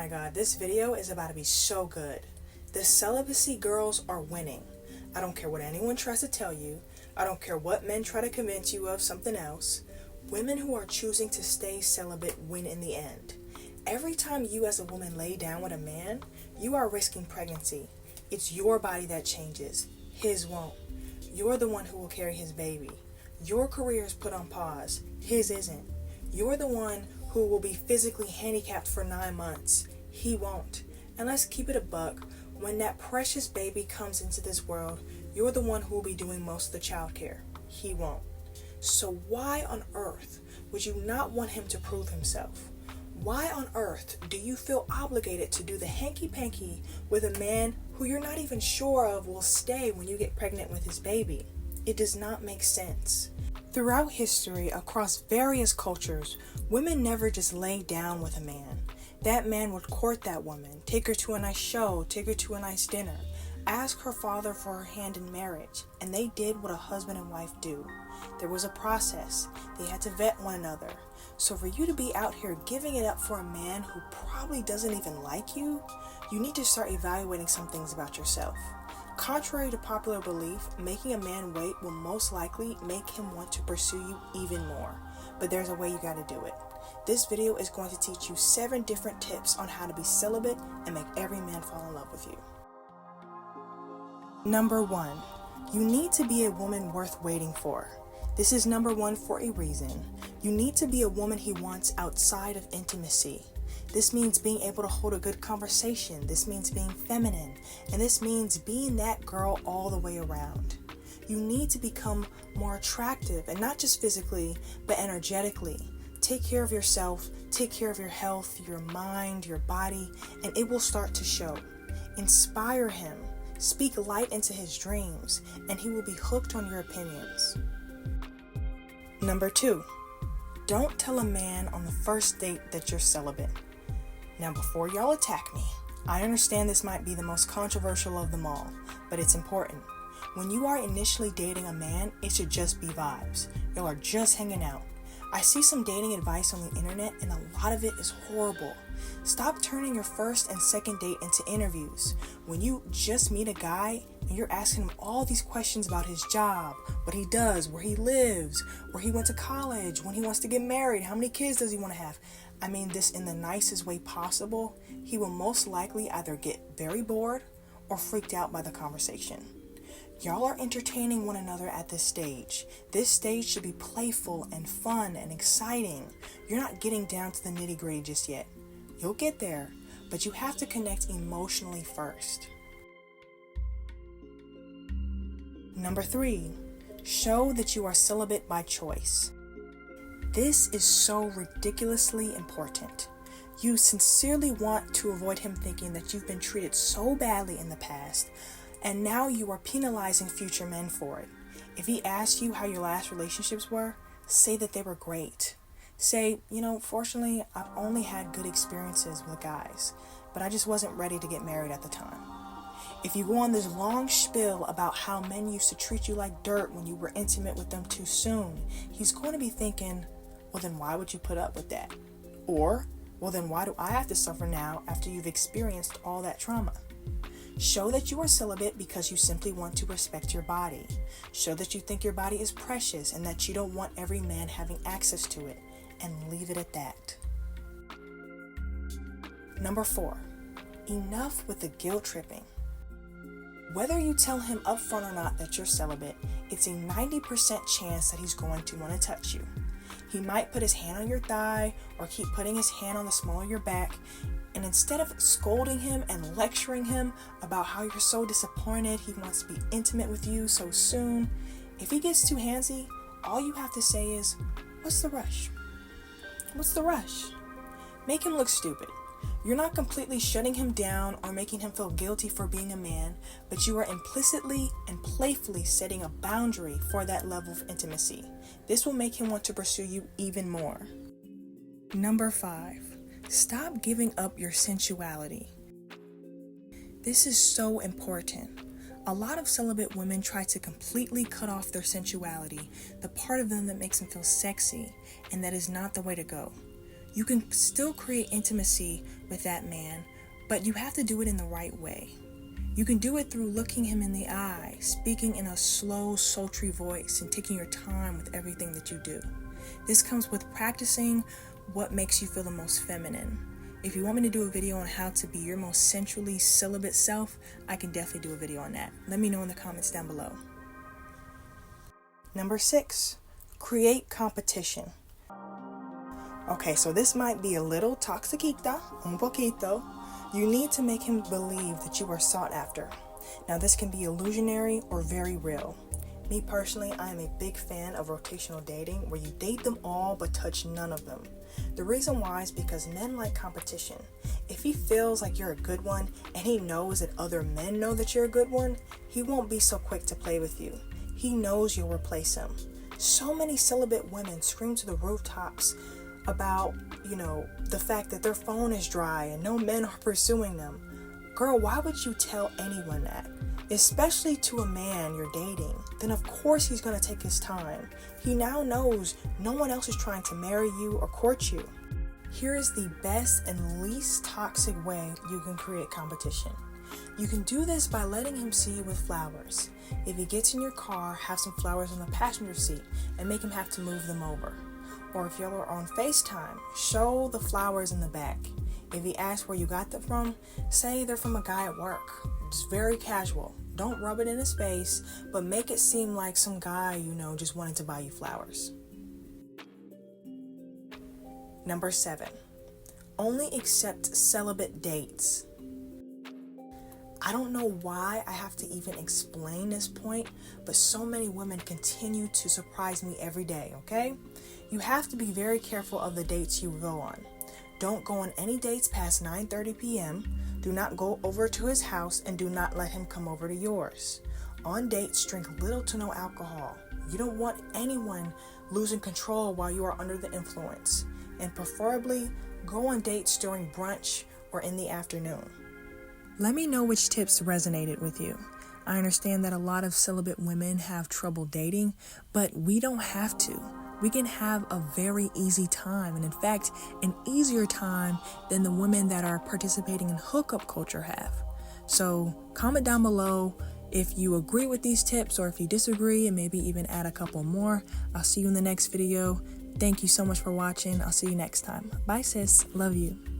God, this video is about to be so good. The celibacy girls are winning. I don't care what anyone tries to tell you. I don't care what men try to convince you of something else. Women who are choosing to stay celibate win in the end. Every time you as a woman lay down with a man, you are risking pregnancy. It's your body that changes. His won't. You're the one who will carry his baby. Your career is put on pause. His isn't. You're the one who will be physically handicapped for 9 months. He won't. And let's keep it a buck. When that precious baby comes into this world, you're the one who will be doing most of the childcare. He won't. So why on earth would you not want him to prove himself? Why on earth do you feel obligated to do the hanky-panky with a man who you're not even sure of will stay when you get pregnant with his baby? It does not make sense. Throughout history, across various cultures, women never just lay down with a man. That man would court that woman, take her to a nice show, take her to a nice dinner, ask her father for her hand in marriage, and they did what a husband and wife do. There was a process. They had to vet one another. So for you to be out here giving it up for a man who probably doesn't even like you, you need to start evaluating some things about yourself. Contrary to popular belief, making a man wait will most likely make him want to pursue you even more. But there's a way you gotta do it. This video is going to teach you 7 different tips on how to be celibate and make every man fall in love with you. Number 1, you need to be a woman worth waiting for. This is number 1 for a reason. You need to be a woman he wants outside of intimacy. This means being able to hold a good conversation. This means being feminine. And this means being that girl all the way around. You need to become more attractive, and not just physically, but energetically. Take care of yourself, take care of your health, your mind, your body, and it will start to show. Inspire him. Speak light into his dreams, and he will be hooked on your opinions. Number 2, don't tell a man on the first date that you're celibate. Now, before y'all attack me, I understand this might be the most controversial of them all, but it's important. When you are initially dating a man, it should just be vibes. Y'all are just hanging out. I see some dating advice on the internet, and a lot of it is horrible. Stop turning your first and second date into interviews. When you just meet a guy and you're asking him all these questions about his job, what he does, where he lives, where he went to college, when he wants to get married, how many kids does he want to have? I mean this in the nicest way possible. He will most likely either get very bored or freaked out by the conversation. Y'all are entertaining one another at this stage. This stage should be playful and fun and exciting. You're not getting down to the nitty-gritty just yet. You'll get there, but you have to connect emotionally first. Number 3, show that you are celibate by choice. This is so ridiculously important. You sincerely want to avoid him thinking that you've been treated so badly in the past, and now you are penalizing future men for it. If he asks you how your last relationships were, say that they were great. Say, fortunately, I've only had good experiences with guys, but I just wasn't ready to get married at the time. If you go on this long spiel about how men used to treat you like dirt when you were intimate with them too soon, he's going to be thinking, well then why would you put up with that? Or, well then why do I have to suffer now after you've experienced all that trauma? Show that you are celibate because you simply want to respect your body. Show that you think your body is precious and that you don't want every man having access to it, and leave it at that. Number 4, enough with the guilt tripping. Whether you tell him upfront or not that you're celibate, it's a 90% chance that he's going to want to touch you. He might put his hand on your thigh or keep putting his hand on the small of your back, and instead of scolding him and lecturing him about how you're so disappointed he wants to be intimate with you so soon, if he gets too handsy, all you have to say is, what's the rush? What's the rush? Make him look stupid. You're not completely shutting him down or making him feel guilty for being a man, but you are implicitly and playfully setting a boundary for that level of intimacy. This will make him want to pursue you even more. Number 5, stop giving up your sensuality. This is so important. A lot of celibate women try to completely cut off their sensuality, the part of them that makes them feel sexy, and that is not the way to go. You can still create intimacy with that man, but you have to do it in the right way. You can do it through looking him in the eye, speaking in a slow, sultry voice, and taking your time with everything that you do. This comes with practicing what makes you feel the most feminine. If you want me to do a video on how to be your most sensually celibate self, I can definitely do a video on that. Let me know in the comments down below. Number 6, create competition. Okay, so this might be a little toxiquita, un poquito. You need to make him believe that you are sought after. Now, this can be illusionary or very real. Me personally, I am a big fan of rotational dating, where you date them all but touch none of them. The reason why is because men like competition. If he feels like you're a good one and he knows that other men know that you're a good one, he won't be so quick to play with you. He knows you'll replace him. So many celibate women scream to the rooftops about, the fact that their phone is dry and no men are pursuing them. Girl, why would you tell anyone that? Especially to a man you're dating. Then of course he's going to take his time. He now knows no one else is trying to marry you or court you. Here is the best and least toxic way you can create competition. You can do this by letting him see you with flowers. If he gets in your car, have some flowers on the passenger seat and make him have to move them over. Or if y'all are on FaceTime, show the flowers in the back. If he asks where you got them from, say they're from a guy at work. Just very casual. Don't rub it in his face, but make it seem like some guy just wanted to buy you flowers. Number 7, only accept celibate dates. I don't know why I have to even explain this point, but so many women continue to surprise me every day, okay? You have to be very careful of the dates you go on. Don't go on any dates past 9:30 p.m. Do not go over to his house, and do not let him come over to yours. On dates, drink little to no alcohol. You don't want anyone losing control while you are under the influence. And preferably, go on dates during brunch or in the afternoon. Let me know which tips resonated with you. I understand that a lot of celibate women have trouble dating, but we don't have to. We can have a very easy time, and in fact, an easier time than the women that are participating in hookup culture have. So comment down below if you agree with these tips or if you disagree, and maybe even add a couple more. I'll see you in the next video. Thank you so much for watching. I'll see you next time. Bye, sis. Love you.